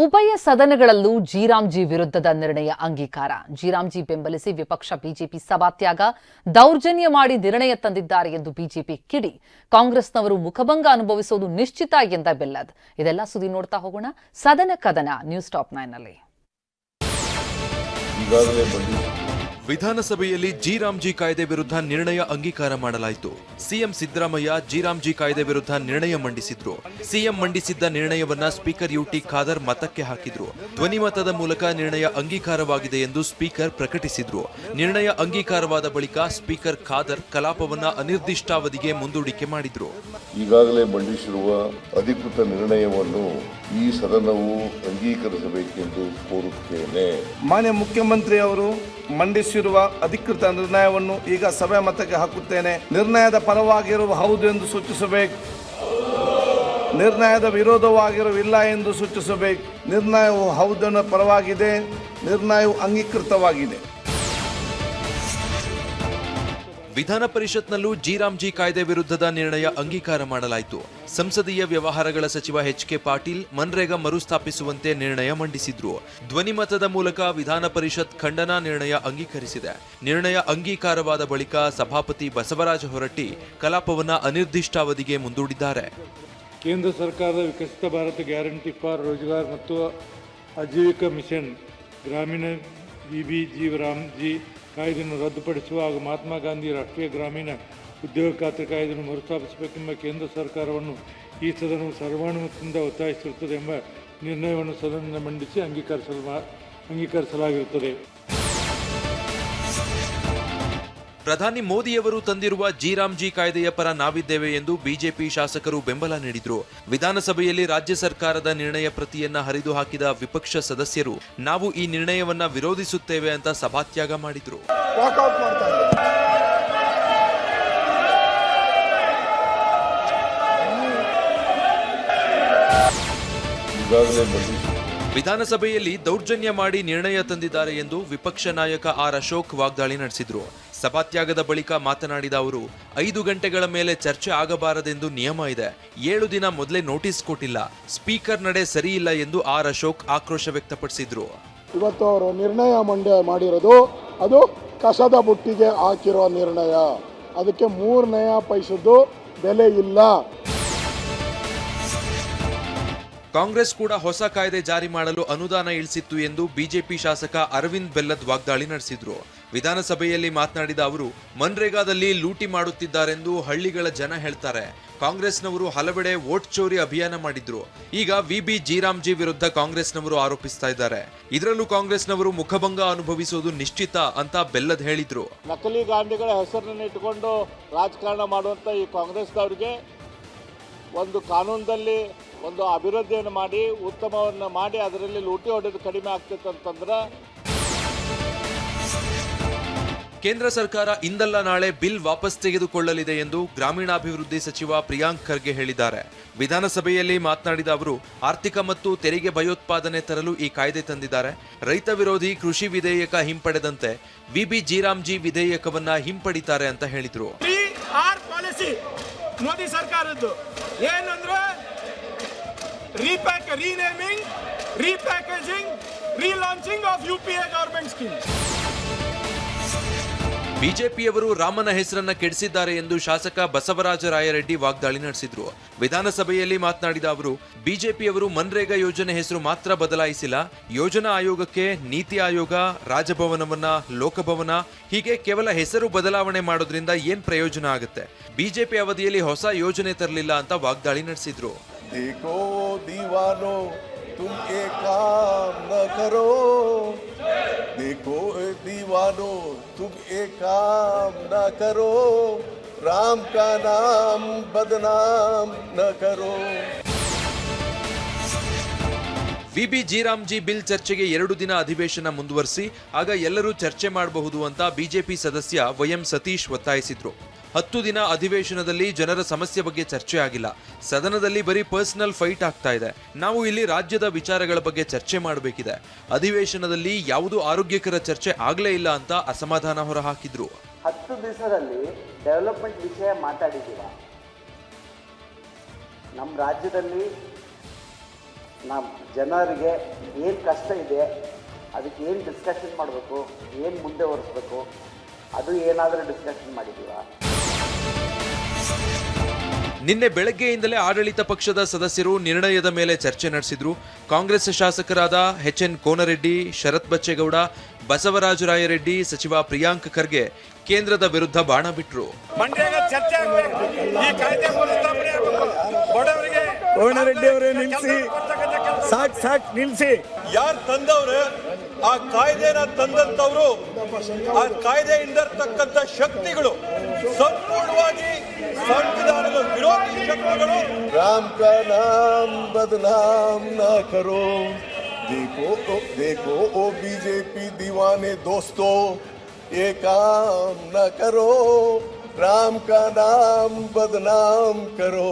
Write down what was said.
ಉಭಯ ಸದನಗಳಲ್ಲೂ ಜೀರಾಮ್ಜಿ ವಿರುದ್ಧದ ನಿರ್ಣಯ ಅಂಗೀಕಾರ. ಜೀರಾಮ್ಜಿ ಬೆಂಬಲಿಸಿ ವಿಪಕ್ಷ ಬಿಜೆಪಿ ಸಭಾತ್ಯಾಗ, ದೌರ್ಜನ್ಯ ಮಾಡಿ ನಿರ್ಣಯ ತಂದಿದ್ದಾರೆ ಎಂದು ಬಿಜೆಪಿ ಕಿಡಿ. ಕಾಂಗ್ರೆಸ್ನವರು ಮುಖಭಂಗ ಅನುಭವಿಸುವುದು ನಿಶ್ಚಿತ ಎಂದ ಬೆಲ್ಲದ್. ಇದೆಲ್ಲ ಸುದ್ದಿ ನೋಡ್ತಾ ಹೋಗೋಣ. ಸದನ ಕದನ ನ್ಯೂಸ್ ಟಾಪ್ 9 ನಲ್ಲಿ. ವಿಧಾನಸಭೆಯಲ್ಲಿ ಜೀರಾಮ್ಜಿ ಕಾಯ್ದೆ ವಿರುದ್ಧ ನಿರ್ಣಯ ಅಂಗೀಕಾರ ಮಾಡಲಾಯಿತು. ಸಿಎಂ ಸಿದ್ದರಾಮಯ್ಯ ಜೀರಾಮ್ಜಿ ಕಾಯ್ದೆ ವಿರುದ್ಧ ನಿರ್ಣಯ ಮಂಡಿಸಿದ್ರು. ಸಿಎಂ ಮಂಡಿಸಿದ್ದ ನಿರ್ಣಯವನ್ನ ಸ್ಪೀಕರ್ ಯುಟಿ ಖಾದರ್ ಮತಕ್ಕೆ ಹಾಕಿದ್ರು. ಧ್ವನಿಮತದ ಮೂಲಕ ನಿರ್ಣಯ ಅಂಗೀಕಾರವಾಗಿದೆ ಎಂದು ಸ್ಪೀಕರ್ ಪ್ರಕಟಿಸಿದ್ರು. ನಿರ್ಣಯ ಅಂಗೀಕಾರವಾದ ಬಳಿಕ ಸ್ಪೀಕರ್ ಖಾದರ್ ಕಲಾಪವನ್ನ ಅನಿರ್ದಿಷ್ಟಾವಧಿಗೆ ಮುಂದೂಡಿಕೆ ಮಾಡಿದ್ರು. ಈಗಾಗಲೇ ಮಂಡಿಸಿರುವ ಅಧಿಕೃತ ನಿರ್ಣಯವನ್ನು ಈ ಸದನವು ಅಂಗೀಕರಿಸಬೇಕೆಂದು ಕೋರುತ್ತೇನೆ. ಮಾನ್ಯ ಮುಖ್ಯಮಂತ್ರಿ ಅವರು ಮಂಡಿಸಿರುವ ಅಧಿಕೃತ ನಿರ್ಣಯವನ್ನು ಈಗ ಸಭೆ ಮತಕ್ಕೆ ಹಾಕುತ್ತೇನೆ. ನಿರ್ಣಯದ ಪರವಾಗಿರುವ ಹೌದು ಎಂದು ಸೂಚಿಸಬೇಕು, ನಿರ್ಣಯದ ವಿರೋಧವಾಗಿರುವಿಲ್ಲ ಎಂದು ಸೂಚಿಸಬೇಕು. ನಿರ್ಣಯವು ಹೌದನ್ನು ಪರವಾಗಿದೆ, ನಿರ್ಣಯವು ಅಂಗೀಕೃತವಾಗಿದೆ. ವಿಧಾನ ಪರಿಷತ್ನಲ್ಲೂ ಜೀರಾಮ್ಜಿ ಕಾಯ್ದೆ ವಿರುದ್ಧದ ನಿರ್ಣಯ ಅಂಗೀಕಾರ ಮಾಡಲಾಯಿತು. ಸಂಸದೀಯ ವ್ಯವಹಾರಗಳ ಸಚಿವ ಎಚ್.ಕೆ. ಪಾಟೀಲ್ ಮನ್ರೇಗಾ ಮರುಸ್ಥಾಪಿಸುವಂತೆ ನಿರ್ಣಯ ಮಂಡಿಸಿದ್ರು. ಧ್ವನಿಮತದ ಮೂಲಕ ವಿಧಾನ ಪರಿಷತ್ ಖಂಡನಾ ನಿರ್ಣಯ ಅಂಗೀಕರಿಸಿದೆ. ನಿರ್ಣಯ ಅಂಗೀಕಾರವಾದ ಬಳಿಕ ಸಭಾಪತಿ ಬಸವರಾಜ ಹೊರಟ್ಟಿ ಕಲಾಪವನ್ನ ಅನಿರ್ದಿಷ್ಟಾವಧಿಗೆ ಮುಂದೂಡಿದ್ದಾರೆ. ಕೇಂದ್ರ ಸರ್ಕಾರದ ವಿಕಸಿತ ಭಾರತ ಗ್ಯಾರಂಟಿ ಫಾರ್ ರೋಜ್ಗಾರ್ ಮತ್ತು ಆಜೀವಿಕಾ ಮಿಷನ್ ಗ್ರಾಮೀಣ ಜೀರಾಮ್ಜಿ ಕಾಯ್ದೆಯನ್ನು ರದ್ದುಪಡಿಸುವ ಹಾಗೂ ಮಹಾತ್ಮ ಗಾಂಧಿ ರಾಷ್ಟ್ರೀಯ ಗ್ರಾಮೀಣ ಉದ್ಯೋಗ ಖಾತ್ರಿ ಕಾಯ್ದೆಯನ್ನು ಮರುಸ್ಥಾಪಿಸಬೇಕೆಂಬ ಕೇಂದ್ರ ಸರ್ಕಾರವನ್ನು ಈ ಸದನವು ಸರ್ವಾನುಮತದಿಂದ ಒತ್ತಾಯಿಸಿರುತ್ತದೆ ಎಂಬ ನಿರ್ಣಯವನ್ನು ಸದನದಿಂದ ಮಂಡಿಸಿ ಅಂಗೀಕರಿಸಲಾಗಿರುತ್ತದೆ. ಪ್ರಧಾನಿ ಮೋದಿಯವರು ತಂದಿರುವ ಜೀರಾಮ್ಜಿ ಕಾಯ್ದೆಯ ಪರ ನಾವಿದ್ದೇವೆ ಎಂದು ಬಿಜೆಪಿ ಶಾಸಕರು ಬೆಂಬಲ ನೀಡಿದ್ರು. ವಿಧಾನಸಭೆಯಲ್ಲಿ ರಾಜ್ಯ ಸರ್ಕಾರದ ನಿರ್ಣಯ ಪ್ರತಿಯನ್ನ ಹರಿದು ಹಾಕಿದ ವಿಪಕ್ಷ ಸದಸ್ಯರು ನಾವು ಈ ನಿರ್ಣಯವನ್ನ ವಿರೋಧಿಸುತ್ತೇವೆ ಅಂತ ಸಭಾತ್ಯಾಗ ಮಾಡಿದ್ರು. ವಿಧಾನಸಭೆಯಲ್ಲಿ ದೌರ್ಜನ್ಯ ಮಾಡಿ ನಿರ್ಣಯ ತಂದಿದ್ದಾರೆ ಎಂದು ವಿಪಕ್ಷ ನಾಯಕ ಆರ್ ಅಶೋಕ್ ವಾಗ್ದಾಳಿ ನಡೆಸಿದ್ರು. ಸಭಾತ್ಯಾಗದ ಬಳಿಕ ಮಾತನಾಡಿದ ಅವರು 5 ಗಂಟೆಗಳ ಮೇಲೆ ಚರ್ಚೆ ಆಗಬಾರದೆಂದು ನಿಯಮ ಇದೆ. 7 ದಿನ ಮೊದಲೇ ನೋಟಿಸ್ ಕೊಟ್ಟಿಲ್ಲ. ಸ್ಪೀಕರ್ ನಡೆ ಸರಿಯಿಲ್ಲ ಎಂದು ಆರ್ ಅಶೋಕ್ ಆಕ್ರೋಶ ವ್ಯಕ್ತಪಡಿಸಿದ್ರು. ಇವತ್ತು ಅವರು ನಿರ್ಣಯ ಮಾಡಿರೋದು ಅದು ಕಸದ ಬುಟ್ಟಿಗೆ ಹಾಕಿರೋ ನಿರ್ಣಯ. ಅದಕ್ಕೆ 3 ನಯಾ ಪೈಸದ್ದು ಬೆಲೆ ಇಲ್ಲ. ಕಾಂಗ್ರೆಸ್ ಕೂಡ ಹೊಸ ಕಾಯ್ದೆ ಜಾರಿ ಮಾಡಲು ಅನುದಾನ ಇಳಿಸಿತ್ತು ಎಂದು ಬಿಜೆಪಿ ಶಾಸಕ ಅರವಿಂದ್ ಬೆಲ್ಲದ್ ವಾಗ್ದಾಳಿ ನಡೆಸಿದ್ರು. ವಿಧಾನಸಭೆಯಲ್ಲಿ ಮಾತನಾಡಿದ ಅವರು ಮನ್ರೇಗಾದಲ್ಲಿ ಲೂಟಿ ಮಾಡುತ್ತಿದ್ದಾರೆಂದು ಹಳ್ಳಿಗಳ ಜನ ಹೇಳ್ತಾರೆ. ಕಾಂಗ್ರೆಸ್ನವರು ಹಲವೆಡೆ ವೋಟ್ ಚೋರಿ ಅಭಿಯಾನ ಮಾಡಿದ್ರು. ಈಗ ವಿಬಿ ಜೀರಾಮ್ಜಿ ವಿರುದ್ಧ ಕಾಂಗ್ರೆಸ್ನವರು ಆರೋಪಿಸ್ತಾ ಇದ್ದಾರೆ. ಇದರಲ್ಲೂ ಕಾಂಗ್ರೆಸ್ನವರು ಮುಖಭಂಗ ಅನುಭವಿಸುವುದು ನಿಶ್ಚಿತ ಅಂತ ಬೆಲ್ಲದ್ ಹೇಳಿದ್ರು. ನಕಲಿ ಗಾಂಧಿಗಳ ಹೆಸರನ್ನು ಇಟ್ಟುಕೊಂಡು ರಾಜಕಾರಣ ಮಾಡುವಂತ ಈ ಕಾಂಗ್ರೆಸ್ನವರಿಗೆ ಒಂದು ಕಾನೂನದಲ್ಲಿ ಒಂದು ಅಭಿವೃದ್ಧಿಯನ್ನು ಮಾಡಿ ಉತ್ತಮವನ್ನು ಮಾಡಿ ಅದರಲ್ಲಿ ಲೂಟಿ ಹೊಡೆದು ಕಡಿಮೆ ಆಗ್ತಿತ್ತು ಅಂತಂದ್ರೆ ಕೇಂದ್ರ ಸರ್ಕಾರ ಇಂದಲ್ಲ ನಾಳೆ ಬಿಲ್ ವಾಪಸ್ ತೆಗೆದುಕೊಳ್ಳಲಿದೆ ಎಂದು ಗ್ರಾಮೀಣಾಭಿವೃದ್ಧಿ ಸಚಿವ ಪ್ರಿಯಾಂಕ್ ಖರ್ಗೆ ಹೇಳಿದ್ದಾರೆ. ವಿಧಾನಸಭೆಯಲ್ಲಿ ಮಾತನಾಡಿದ ಅವರು ಆರ್ಥಿಕ ಮತ್ತು ತೆರಿಗೆ ಭಯೋತ್ಪಾದನೆ ತರಲು ಈ ಕಾಯ್ದೆ ತಂದಿದ್ದಾರೆ. ರೈತ ವಿರೋಧಿ ಕೃಷಿ ವಿಧೇಯಕ ಹಿಂಪಡೆದಂತೆ ವಿಬಿ ಜೀರಾಮ್ಜಿ ವಿಧೇಯಕವನ್ನ ಹಿಂಪಡಿತಾರೆ ಅಂತ ಹೇಳಿದ್ರು. ಮೋದಿ ಸರ್ಕಾರದ್ದು ಏನಂದ್ರೆ renaming, repackaging, relaunching of UPA government scheme. ಬಿಜೆಪಿಯವರು ರಾಮನ ಹೆಸರನ್ನ ಕೆಡಿಸಿದ್ದಾರೆ ಎಂದು ಶಾಸಕ ಬಸವರಾಜ ರಾಯರೆಡ್ಡಿ ವಾಗ್ದಾಳಿ ನಡೆಸಿದ್ರು. ವಿಧಾನಸಭೆಯಲ್ಲಿ ಮಾತನಾಡಿದ ಅವರು ಬಿಜೆಪಿಯವರು ಮನ್ರೇಗಾ ಯೋಜನೆ ಹೆಸರು ಮಾತ್ರ ಬದಲಾಯಿಸಿಲ್ಲ. ಯೋಜನಾ ಆಯೋಗಕ್ಕೆ ನೀತಿ ಆಯೋಗ, ರಾಜಭವನವನ್ನ ಲೋಕಭವನ ಹೀಗೆ ಕೇವಲ ಹೆಸರು ಬದಲಾವಣೆ ಮಾಡೋದ್ರಿಂದ ಏನ್ ಪ್ರಯೋಜನ ಆಗುತ್ತೆ? ಬಿಜೆಪಿ ಅವಧಿಯಲ್ಲಿ ಹೊಸ ಯೋಜನೆ ತರಲಿಲ್ಲ ಅಂತ ವಾಗ್ದಾಳಿ ನಡೆಸಿದ್ರು. देखो दीवानो तुम एक काम न करो, देखो दीवानो तुम एक काम न करो, राम का नाम बदनाम न करो. ವಿಬಿ ಜೀರಾಮ್ಜಿ ಬಿಲ್ ಚರ್ಚೆಗೆ 2 ದಿನ ಅಧಿವೇಶನ ಮುಂದುವರಿಸಿ, ಆಗ ಎಲ್ಲರೂ ಚರ್ಚೆ ಮಾಡಬಹುದು ಅಂತ ಬಿಜೆಪಿ ಸದಸ್ಯ ವೈಎಂ ಸತೀಶ್ ಒತ್ತಾಯಿಸಿದ್ರು. 10 ದಿನ ಅಧಿವೇಶನದಲ್ಲಿ ಜನರ ಸಮಸ್ಯೆ ಬಗ್ಗೆ ಚರ್ಚೆ ಆಗಿಲ್ಲ. ಸದನದಲ್ಲಿ ಬರೀ ಪರ್ಸನಲ್ ಫೈಟ್ ಆಗ್ತಾ ಇದೆ. ನಾವು ಇಲ್ಲಿ ರಾಜ್ಯದ ವಿಚಾರಗಳ ಬಗ್ಗೆ ಚರ್ಚೆ ಮಾಡಬೇಕಿದೆ. ಅಧಿವೇಶನದಲ್ಲಿ ಯಾವುದೂ ಆರೋಗ್ಯಕರ ಚರ್ಚೆ ಆಗಲೇ ಇಲ್ಲ ಅಂತ ಅಸಮಾಧಾನ ಹೊರಹಾಕಿದ್ರು. 10 ದಿವಸದಲ್ಲಿ ಡೆವಲಪ್ಮೆಂಟ್ ವಿಷಯ ಮಾತಾಡಿದ್ದೀರಾ? ನಮ್ಮ ರಾಜ್ಯದಲ್ಲಿ ನಮ್ಮ ಜನರಿಗೆ ಏನು ಕಷ್ಟ ಇದೆ, ಅದಕ್ಕೆ ಏನು ಡಿಸ್ಕಷನ್ ಮಾಡಬೇಕು, ಏನು ಮುಂದೆ ಒರೆಸ್ಬೇಕು, ಅದು ಏನಾದರೂ ಡಿಸ್ಕಷನ್ ಮಾಡಿದ್ದೀರಾ? ನಿನ್ನೆ ಬೆಳಗ್ಗೆಯಿಂದಲೇ ಆಡಳಿತ ಪಕ್ಷದ ಸದಸ್ಯರು ನಿರ್ಣಯದ ಮೇಲೆ ಚರ್ಚೆ ನಡೆಸಿದ್ರು. ಕಾಂಗ್ರೆಸ್ ಶಾಸಕರಾದ ಎಚ್.ಎನ್. ಕೋನರೆಡ್ಡಿ, ಶರತ್ ಬಚ್ಚೇಗೌಡ, ಬಸವರಾಜ ರಾಯರೆಡ್ಡಿ, ಸಚಿವ ಪ್ರಿಯಾಂಕ್ ಖರ್ಗೆ ಕೇಂದ್ರದ ವಿರುದ್ಧ ಬಾಣ ಬಿಟ್ರು. ಕೋನರೆಡ್ಡಿ ಅವರೇ ನಿಲ್ಲಿಸಿ, ಸಾಕ್ ನಿಲ್ಲಿಸಿ. ಯಾರು ತಂದವ್ರೆ ಆ ಕಾಯ್ದೆನ ತಂದಂತವ್ರು, ಆ ಕಾಯ್ದೆಯಿಂದ ಇರ್ತಕ್ಕಂಥ ಶಕ್ತಿಗಳು ಸಂಪೂರ್ಣವಾಗಿ ಸಂವಿಧಾನದ ವಿರೋಧಿ ಶಕ್ತಿಗಳು. राम का नाम बदनाम ना करो, देखो ओ बीजेपी दीवाने दोस्तों, ये काम न करो, राम का नाम बदनाम करो.